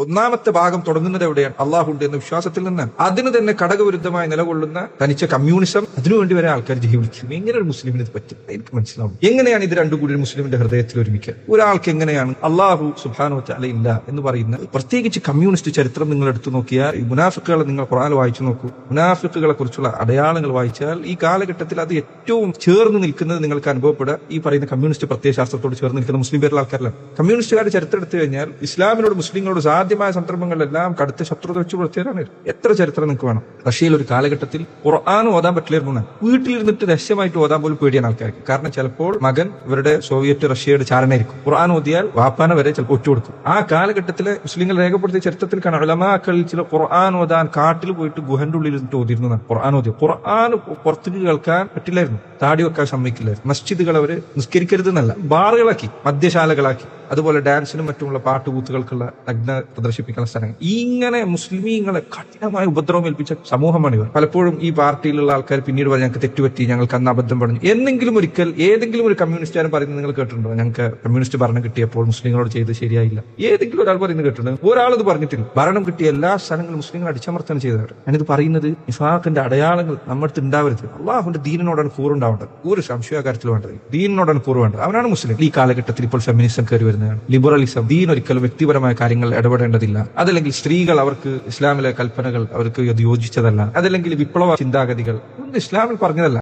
ഒന്നാമത്തെ ഭാഗം തുടങ്ങുന്നത് എവിടെയാണ്? അള്ളാഹുണ്ട് എന്ന വിശ്വാസത്തിൽ നിന്നാണ്. അതിന് തന്നെ ഘടകവിരുദ്ധമായി നിലകൊള്ളുന്ന തനിച്ച കമ്മ്യൂണിസം, അതിനുവേണ്ടി വരെ ആൾക്കാർ ജീവിക്കും. എങ്ങനെ ഒരു മുസ്ലിമിന് ഇത് പറ്റും? എനിക്ക് മനസ്സിലാവും. എങ്ങനെയാണ് ഇത് രണ്ടും കൂടി ഒരു മുസ്ലിമിന്റെ ഹൃദയത്തിൽ ഒരുമിക്കുക? ഒരാൾക്ക് എങ്ങനെയാണ് അള്ളാഹു സുബ്ഹാനഹു വ തആല ഇല്ല എന്ന് പറയുന്ന, പ്രത്യേകിച്ച് കമ്മ്യൂണിസ്റ്റ് ചരിത്രം നിങ്ങൾ എടുത്തു നോക്കിയാൽ, ഈ മുനാഫിക്കുകളെ നിങ്ങൾ ഖുർആനിൽ വായിച്ചു നോക്കൂ. മുനാഫിക്കുകളെ കുറിച്ചുള്ള അടയാളങ്ങൾ വായിച്ചാൽ ഈ കാലഘട്ടത്തിൽ അത് ഏറ്റവും ചേർന്ന് നിൽക്കുന്നത് നിങ്ങൾക്ക് അനുഭവപ്പെടുക ഈ പറയുന്ന കമ്മ്യൂണിസ്റ്റ് പ്രത്യയശാസ്ത്രത്തോട് ചേർന്ന് നിൽക്കുന്ന മുസ്ലിം പേരുള്ള ആൾക്കാരല്ല. കമ്മ്യൂണിസ്റ്റുകാരുടെ ചരിത്രം എടുത്തു കഴിഞ്ഞാൽ ഇസ്ലാമിനോട് മുസ്ലിങ്ങളോട് സാധ്യമായ സന്ദർഭങ്ങളിലെല്ലാം കടുത്ത ശത്രുത വെച്ച് പുലർത്തിയവരാണ്. എത്ര ചരിത്രം നിങ്ങൾക്ക് വേണം? റഷ്യയിൽ ഒരു കാലഘട്ടത്തിൽ ഖുർആൻ ഓതാൻ പറ്റില്ലായിരുന്നു. വീട്ടിലിരുന്നിട്ട് രഹസ്യമായിട്ട് ഓതാൻ പോലും പേടിയാണ് ആൾക്കാർക്ക്. കാരണം ചിലപ്പോൾ മകൻ ഇവരുടെ സോവിയറ്റ് റഷ്യയുടെ ചാരനായിരിക്കും. ഖുർആൻ ഓതിയാൽ വാപ്പാന വരെ ചിലപ്പോൾ ഒറ്റുകൊടുക്കും. ആ കാലഘട്ടത്തിലെ മുസ്ലിങ്ങൾ രേഖപ്പെടുത്തിയ ചരിത്രത്തിൽ കാണാം, ഉലമാക്കളിൽ ചില ഖുർആൻ ഓതാൻ കാട്ടിൽ പോയിട്ട് ഗുഹന്റെ ഉള്ളിൽ ഇരുന്നിട്ട് ഓതിയിരുന്നതാണ്. ഖുർആൻ ഓതിയ ഖുർആൻ പുറത്തേക്ക് കേൾക്കാൻ പറ്റില്ലായിരുന്നു. താടി വെക്കാൻ സമ്മതിക്കില്ലായിരുന്നു. മസ്ജിദുകൾ അവര് നിസ്കരിക്കരുതെന്നല്ല, ബാറുകളാക്കി, മദ്യശാലകളാക്കി, അതുപോലെ ഡാൻസിനും മറ്റുമുള്ള പാട്ടുകൂത്തുകൾക്കുള്ള നഗ്ന പ്രദർശിപ്പിക്കുന്ന സ്ഥലങ്ങൾ. ഇങ്ങനെ മുസ്ലിമീങ്ങളെ കഠിനമായ ഉപദ്രവം ഏൽപ്പിച്ച സമൂഹമാണ് ഇവർ. പലപ്പോഴും ഈ പാർട്ടിയിലുള്ള ആൾക്കാർ പിന്നീട് പറഞ്ഞു, ഞങ്ങൾക്ക് തെറ്റുപറ്റി, ഞങ്ങൾക്ക് അന്ന് അബദ്ധം പറഞ്ഞു. എന്നെങ്കിലും ഒരിക്കൽ ഏതെങ്കിലും ഒരു കമ്മ്യൂണിസ്റ്റുകാരൻ പറയുന്നത് നിങ്ങൾ കേട്ടിട്ടുണ്ടോ? ഞങ്ങൾക്ക് കമ്മ്യൂണിസ്റ്റ് ഭരണം കിട്ടിയപ്പോൾ മുസ്ലിങ്ങളോട് ചെയ്ത് ശരിയായില്ല. ഏതെങ്കിലും ഒരാൾ പറയുന്നത് കേട്ടിട്ടുണ്ട്? ഒരാളത് പറഞ്ഞിട്ടില്ല. ഭരണം കിട്ടിയ എല്ലാ സ്ഥലങ്ങളും മുസ്ലിങ്ങൾ അടിച്ചമർത്തനം ചെയ്തവർ. ഞാനിത് പറയുന്നത് നിഫാഖിന്റെ അടയാളങ്ങൾ നമ്മുടെ ഉണ്ടാവരുത്. അള്ളാഹുന്റെ ദീനിനോടാണ് കൂറുണ്ടാവേണ്ടത്. ഒരു സംശയകാര്യത്തിൽ വേണ്ടത് ദീനിനോടാണ് കൂറ് വേണ്ടത്. അവനാണ് മുസ്ലിം. ഈ കാലഘട്ടത്തിൽ ഇപ്പോൾ ഫെമിനിസം കയറി വരുന്നതാണ്, ലിബറലിസം. ദീൻ ഒരിക്കലും വ്യക്തിപരമായ കാര്യങ്ങൾ ഇടപെടേണ്ടതില്ല. അതല്ലെങ്കിൽ സ്ത്രീകൾ, അവർക്ക് ഇസ്ലാമിലെ കൽപ്പനകൾ അവർക്ക് യോജിച്ചതല്ല. അതല്ലെങ്കിൽ വിപ്ലവ ചിന്താഗതികൾ ഒന്നും ഇസ്ലാമിൽ പറഞ്ഞതല്ല.